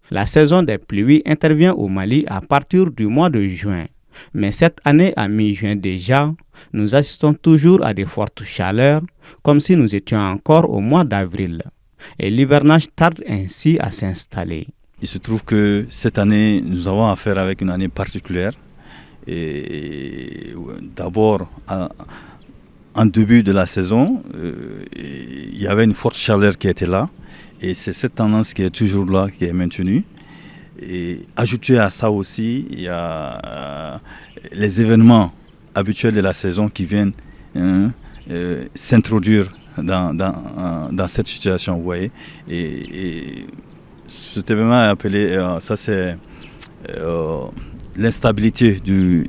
La saison des pluies intervient au Mali à partir du mois de juin. Mais cette année, à mi-juin déjà, nous assistons toujours à de fortes chaleurs, comme si nous étions encore au mois d'avril. Et l'hivernage tarde ainsi à s'installer. Il se trouve que cette année, nous avons affaire avec une année particulière. Et d'abord, en début de la saison, il y avait une forte chaleur qui était là. Et c'est cette tendance qui est toujours là, qui est maintenue. Et ajouté à ça aussi, il y a les événements habituels de la saison qui viennent s'introduire dans cette situation, vous voyez. Et cet événement est appelé, c'est l'instabilité du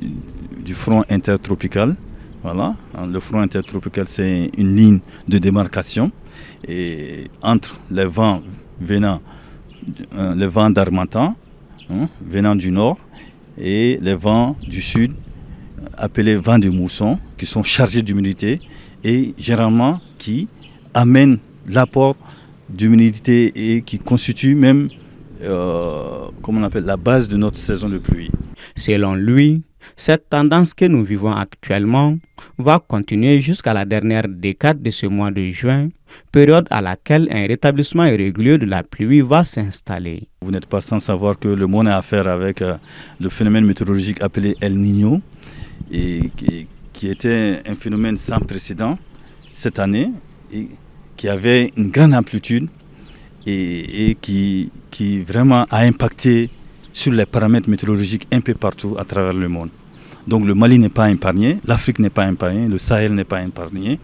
front intertropical. Voilà. Le front intertropical, c'est une ligne de démarcation et entre les vents d'Harmattan, venant du nord, et les vents du sud, appelés vents de mousson, qui sont chargés d'humidité et généralement qui amènent l'apport d'humidité et qui constituent même la base de notre saison de pluie. Selon lui, cette tendance que nous vivons actuellement va continuer jusqu'à la dernière décade de ce mois de juin, période à laquelle un rétablissement irrégulier de la pluie va s'installer. Vous n'êtes pas sans savoir que le monde a affaire avec le phénomène météorologique appelé El Niño, et qui était un phénomène sans précédent cette année, et qui avait une grande amplitude et qui vraiment a impacté sur les paramètres météorologiques un peu partout à travers le monde. Donc le Mali n'est pas épargné, l'Afrique n'est pas épargnée, le Sahel n'est pas épargné.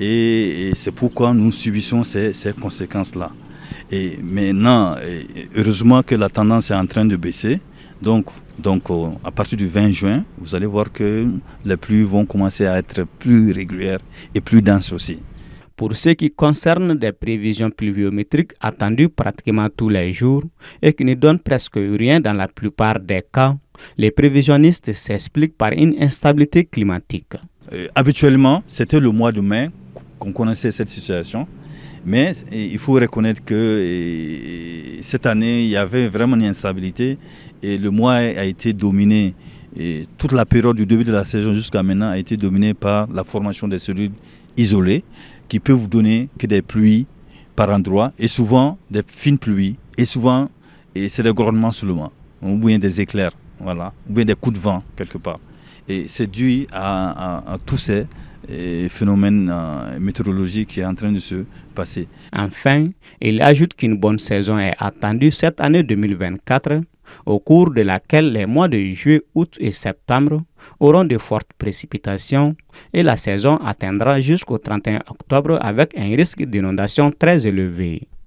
Et c'est pourquoi nous subissons ces conséquences-là. Et maintenant, heureusement que la tendance est en train de baisser. Donc à partir du 20 juin, vous allez voir que les pluies vont commencer à être plus régulières et plus denses aussi. Pour ce qui concerne des prévisions pluviométriques attendues pratiquement tous les jours et qui ne donnent presque rien dans la plupart des cas, les prévisionnistes s'expliquent par une instabilité climatique. Habituellement, c'était le mois de mai qu'on connaissait cette situation, mais il faut reconnaître que cette année, il y avait vraiment une instabilité et le mois a été dominé, et toute la période du début de la saison jusqu'à maintenant a été dominée par la formation des cellules isolées qui peuvent vous donner que des pluies par endroits et souvent des fines pluies et souvent c'est des grondements seulement ou bien des éclairs, voilà, ou bien des coups de vent quelque part. Et c'est dû à tous ces phénomènes météorologiques qui est en train de se passer. Enfin, il ajoute qu'une bonne saison est attendue cette année 2024, au cours de laquelle les mois de juillet, août et septembre auront de fortes précipitations et la saison atteindra jusqu'au 31 octobre avec un risque d'inondation très élevé.